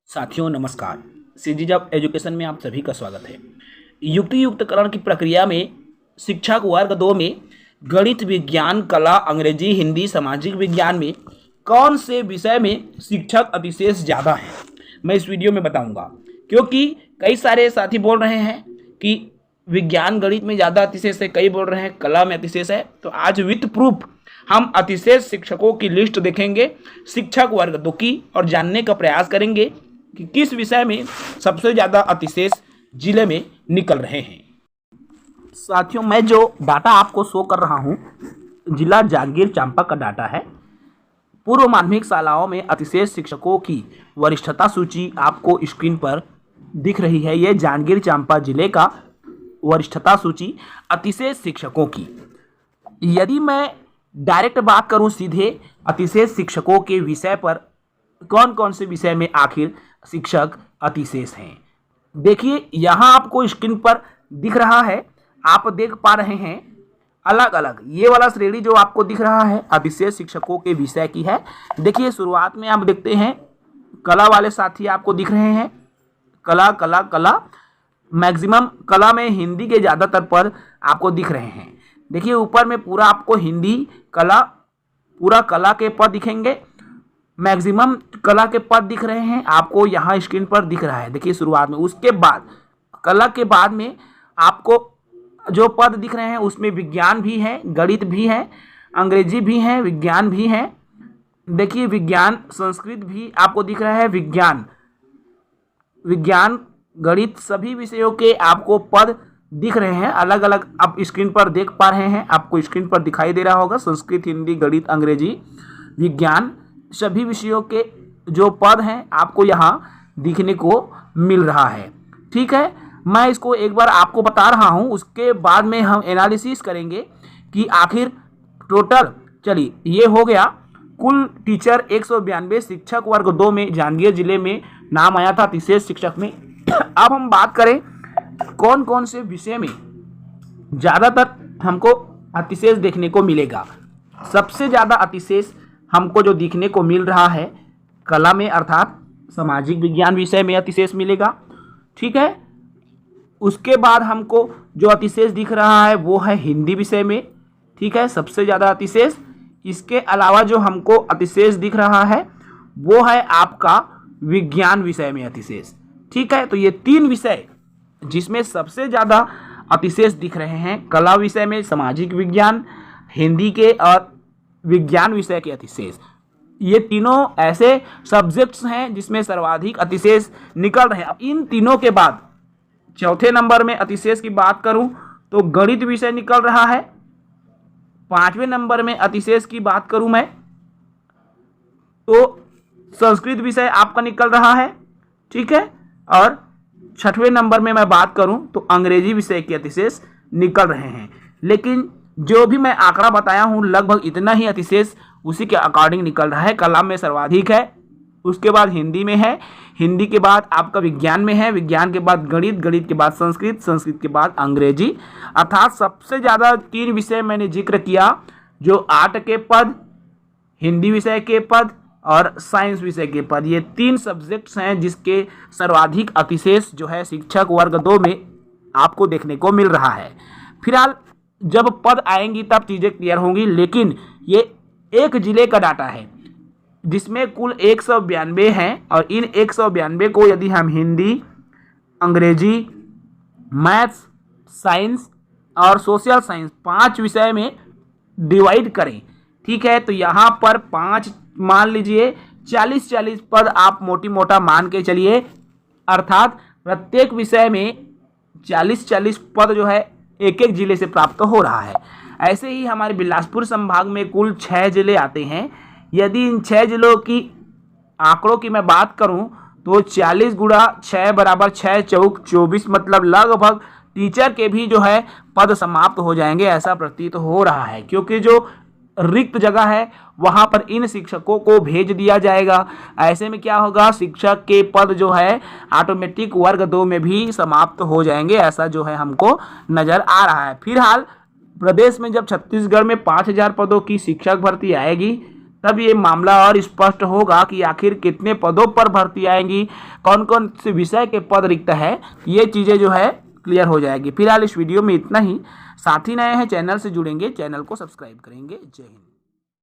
साथियों नमस्कार। CG job education में आप सभी का स्वागत है। युक्तियुक्तकरण की प्रक्रिया में शिक्षक वर्ग 2 में गणित, विज्ञान, कला, अंग्रेजी, हिंदी, सामाजिक विज्ञान में कौन से विषय में शिक्षक अतिशेष ज़्यादा हैं, मैं इस वीडियो में बताऊंगा। क्योंकि कई सारे साथी बोल रहे हैं कि विज्ञान गणित में ज़्यादा अतिशेष है, कई बोल रहे हैं कला में अतिशेष है। तो आज विथ प्रूफ हम अतिशेष शिक्षकों की लिस्ट देखेंगे शिक्षक वर्ग 2 की और जानने का प्रयास करेंगे कि किस विषय में सबसे ज़्यादा अतिशेष जिले में निकल रहे हैं। साथियों, मैं जो डाटा आपको शो कर रहा हूँ जिला जांजगीर चांपा का डाटा है। पूर्व माध्यमिक शालाओं में अतिशेष शिक्षकों की वरिष्ठता सूची आपको स्क्रीन पर दिख रही है। ये जांजगीर चांपा जिले का वरिष्ठता सूची अतिशेष शिक्षकों की। यदि मैं डायरेक्ट बात करूं सीधे अतिशेष शिक्षकों के विषय पर, कौन कौन से विषय में आखिर शिक्षक अतिशेष हैं, देखिए यहाँ आपको स्क्रीन पर दिख रहा है। आप देख पा रहे हैं अलग अलग ये वाला श्रेणी जो आपको दिख रहा है अतिशेष शिक्षकों के विषय की है। देखिए शुरुआत में आप देखते हैं कला वाले साथी आपको दिख रहे हैं। कला कला कला मैक्सिमम कला में हिंदी के ज़्यादातर पद आपको दिख रहे हैं। देखिए ऊपर में पूरा आपको हिंदी कला, पूरा कला के पद दिखेंगे। मैक्सिमम कला के पद दिख रहे हैं आपको यहाँ स्क्रीन पर दिख रहा है। देखिए शुरुआत में, उसके बाद कला के बाद में आपको जो पद दिख रहे हैं उसमें विज्ञान भी है, गणित भी है, अंग्रेजी भी है, विज्ञान भी है। देखिए विज्ञान, संस्कृत भी आपको दिख रहा है। विज्ञान गणित सभी विषयों के आपको पद दिख रहे हैं अलग अलग। आप स्क्रीन पर देख पा रहे हैं, आपको स्क्रीन पर दिखाई दे रहा होगा। संस्कृत, हिंदी, गणित, अंग्रेजी, विज्ञान सभी विषयों के जो पद हैं आपको यहाँ दिखने को मिल रहा है। ठीक है, मैं इसको एक बार आपको बता रहा हूँ, उसके बाद में हम एनालिसिस करेंगे कि आखिर टोटल, चलिए ये हो गया कुल टीचर 192 शिक्षक वर्ग 2 में जांजगीर जिले में नाम आया था अतिशेष शिक्षक में। अब हम बात करें कौन कौन से विषय में ज़्यादातर हमको अतिशेष देखने को मिलेगा। सबसे ज़्यादा अतिशेष हमको जो दिखने को मिल रहा है कला में, अर्थात सामाजिक विज्ञान विषय में अतिशेष मिलेगा। ठीक है, उसके बाद हमको जो अतिशेष दिख रहा है वो है हिंदी विषय में। ठीक है, सबसे ज़्यादा अतिशेष। इसके अलावा जो हमको अतिशेष दिख रहा है वो है आपका विज्ञान विषय में अतिशेष। ठीक है, तो ये 3 विषय जिसमें सबसे ज़्यादा अतिशेष दिख रहे हैं, कला विषय में, सामाजिक विज्ञान, हिंदी के और विज्ञान विषय के अतिशेष। ये तीनों ऐसे सब्जेक्ट्स हैं जिसमें सर्वाधिक अतिशेष निकल रहे हैं। अब इन तीनों के बाद चौथे नंबर में अतिशेष की बात करूं तो गणित विषय निकल रहा है। 5वें नंबर में अतिशेष की बात करूं मैं तो संस्कृत विषय आपका निकल रहा है। ठीक है, और 6वें नंबर में मैं बात करूं तो अंग्रेजी विषय के अतिशेष निकल रहे हैं। लेकिन जो भी मैं आंकड़ा बताया हूं लगभग इतना ही अतिशेष उसी के अकॉर्डिंग निकल रहा है। कला में सर्वाधिक है, उसके बाद हिंदी में है, हिंदी के बाद आपका विज्ञान में है, विज्ञान के बाद गणित, गणित के बाद संस्कृत, संस्कृत के बाद अंग्रेजी। अर्थात सबसे ज़्यादा 3 विषय मैंने जिक्र किया, जो आर्ट के पद, हिंदी विषय के पद और साइंस विषय के पद। ये 3 सब्जेक्ट्स हैं जिसके सर्वाधिक अतिशेष जो है शिक्षक वर्ग 2 में आपको देखने को मिल रहा है। फिलहाल जब पद आएंगी तब चीज़ें क्लियर होंगी, लेकिन ये एक जिले का डाटा है जिसमें कुल 192 हैं और इन 192 को यदि हम हिंदी, अंग्रेजी, मैथ्स, साइंस और सोशल साइंस 5 विषय में डिवाइड करें, ठीक है, तो यहाँ पर 5 मान लीजिए 40-40 पद आप मोटी मोटा मान के चलिए। अर्थात प्रत्येक विषय में 40-40 पद जो है एक एक जिले से प्राप्त हो रहा है। ऐसे ही हमारे बिलासपुर संभाग में कुल 6 जिले आते हैं। यदि इन 6 जिलों की आंकड़ों की मैं बात करूं तो 40 गुणा 6 बराबर 6 चौक 24, मतलब लगभग टीचर के भी जो है पद समाप्त हो जाएंगे, ऐसा प्रतीत हो रहा है। क्योंकि जो रिक्त जगह है वहां पर इन शिक्षकों को भेज दिया जाएगा। ऐसे में क्या होगा, शिक्षक के पद जो है ऑटोमेटिक वर्ग 2 में भी समाप्त हो जाएंगे, ऐसा जो है हमको नज़र आ रहा है। फिलहाल प्रदेश में जब छत्तीसगढ़ में 5000 पदों की शिक्षक भर्ती आएगी तब ये मामला और स्पष्ट होगा कि आखिर कितने पदों पर भर्ती आएंगी, कौन कौन से विषय के पद रिक्त है, ये चीज़ें जो है क्लियर हो जाएगी। फिलहाल इस वीडियो में इतना ही। साथी नए हैं चैनल से जुड़ेंगे, चैनल को सब्सक्राइब करेंगे। जय हिंद।